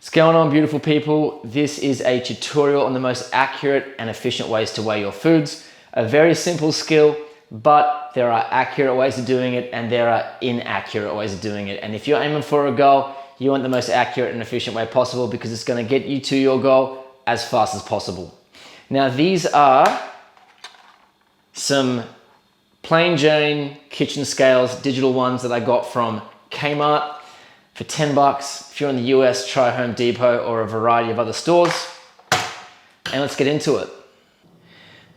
What's going on, beautiful people? This is a tutorial on the most accurate and efficient ways to weigh your foods. A very simple skill, but there are accurate ways of doing it and there are inaccurate ways of doing it. And if you're aiming for a goal, you want the most accurate and efficient way possible because it's going to get you to your goal as fast as possible. Now, these are some plain Jane kitchen scales, digital ones that I got from Kmart for 10 bucks. If you're in the US, try Home Depot or a variety of other stores. And let's get into it.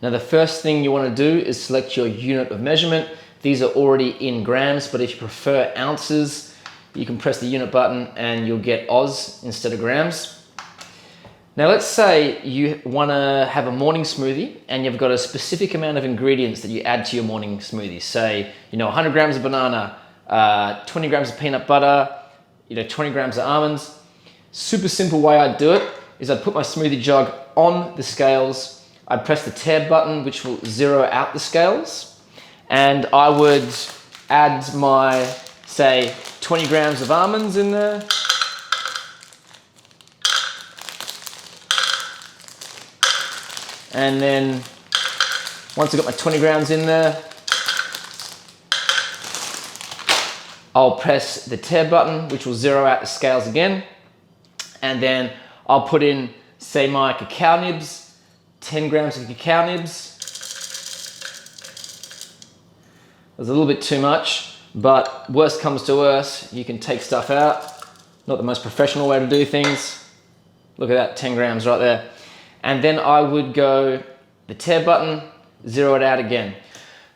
Now, the first thing you want to do is select your unit of measurement. These are already in grams, but if you prefer ounces, you can press the unit button and you'll get Oz instead of grams. Now, let's say you want to have a morning smoothie and you've got a specific amount of ingredients that you add to your morning smoothie. Say, 100 grams of banana, 20 grams of peanut butter, 20 grams of almonds. Super simple way I'd do it is I'd put my smoothie jug on the scales. I'd press the tab button, which will zero out the scales. And I would add my, say, 20 grams of almonds in there. And then once I've got my 20 grams in there, I'll press the tab button, which will zero out the scales again. And then I'll put in, say, my cacao nibs, 10 grams of cacao nibs. There's a little bit too much, but worst comes to worst, you can take stuff out. Not the most professional way to do things. Look at that, 10 grams right there. And then I would go the tab button, zero it out again.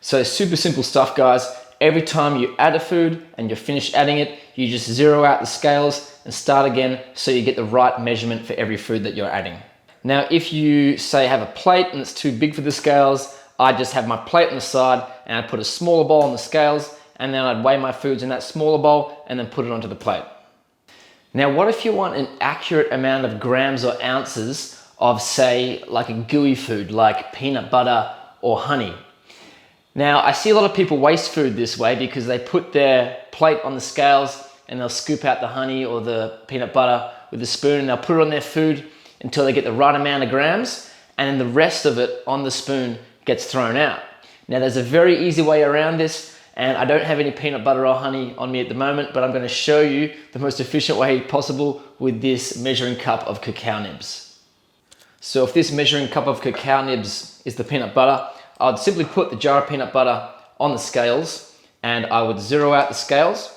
So super simple stuff, guys. Every time you add a food and you're finished adding it, you just zero out the scales and start again so you get the right measurement for every food that you're adding. Now, if you say have a plate and it's too big for the scales, I just have my plate on the side and I put a smaller bowl on the scales and then I'd weigh my foods in that smaller bowl and then put it onto the plate. Now, what if you want an accurate amount of grams or ounces of, say, like a gooey food like peanut butter or honey? Now, I see a lot of people waste food this way because they put their plate on the scales and they'll scoop out the honey or the peanut butter with a spoon and they'll put it on their food until they get the right amount of grams, and then the rest of it on the spoon gets thrown out. Now, there's a very easy way around this, and I don't have any peanut butter or honey on me at the moment, but I'm going to show you the most efficient way possible with this measuring cup of cacao nibs. So if this measuring cup of cacao nibs is the peanut butter, I'd simply put the jar of peanut butter on the scales and I would zero out the scales.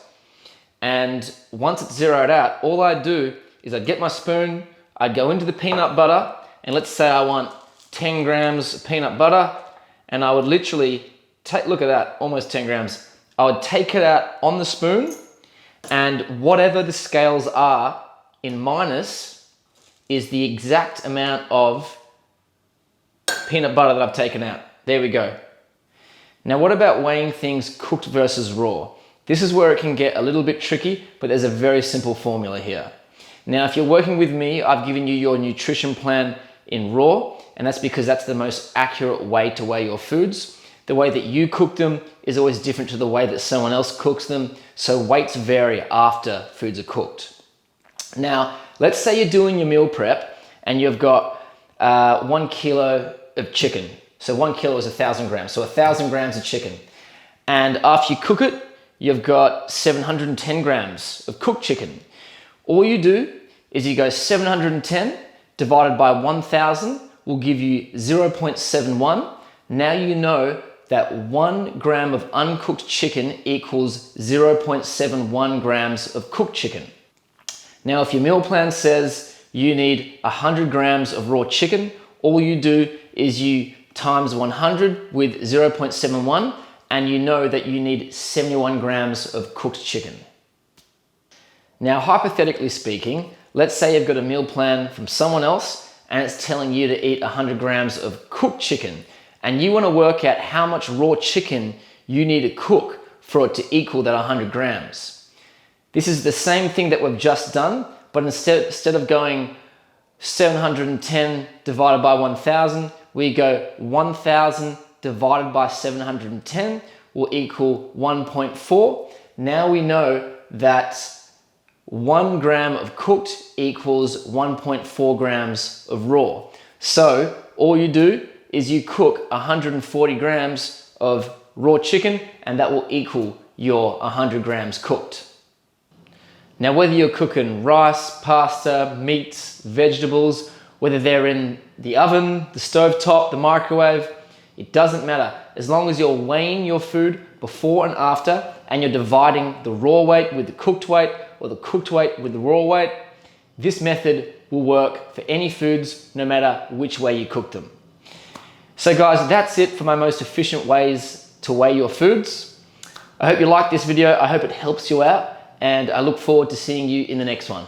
And once it's zeroed out, all I'd do is I'd get my spoon, I'd go into the peanut butter, and let's say I want 10 grams of peanut butter, and I would literally take, look at that, almost 10 grams. I would take it out on the spoon, and whatever the scales are in minus is the exact amount of peanut butter that I've taken out. There we go. Now, what about weighing things cooked versus raw? This is where it can get a little bit tricky, but there's a very simple formula here. Now, if you're working with me, I've given you your nutrition plan in raw, and that's because that's the most accurate way to weigh your foods. The way that you cook them is always different to the way that someone else cooks them, so weights vary after foods are cooked. Now, let's say you're doing your meal prep and you've got 1 kilo of chicken. So 1 kilo is 1,000 grams. So 1,000 grams of chicken. And after you cook it, you've got 710 grams of cooked chicken. All you do is you go 710 divided by 1,000 will give you 0.71. Now you know that 1 gram of uncooked chicken equals 0.71 grams of cooked chicken. Now, if your meal plan says you need 100 grams of raw chicken, all you do is you times 100 with 0.71, and you know that you need 71 grams of cooked chicken. Now, hypothetically speaking, let's say you've got a meal plan from someone else and it's telling you to eat 100 grams of cooked chicken, and you want to work out how much raw chicken you need to cook for it to equal that 100 grams. This is the same thing that we've just done, but instead of going 710 divided by 1,000, we go 1,000 divided by 710 will equal 1.4. Now we know that 1 gram of cooked equals 1.4 grams of raw. So all you do is you cook 140 grams of raw chicken, and that will equal your 100 grams cooked. Now, whether you're cooking rice, pasta, meats, vegetables, whether they're in the oven, the stovetop, the microwave, it doesn't matter. As long as you're weighing your food before and after, and you're dividing the raw weight with the cooked weight, or the cooked weight with the raw weight, this method will work for any foods, no matter which way you cook them. So guys, that's it for my most efficient ways to weigh your foods. I hope you liked this video. I hope it helps you out, and I look forward to seeing you in the next one.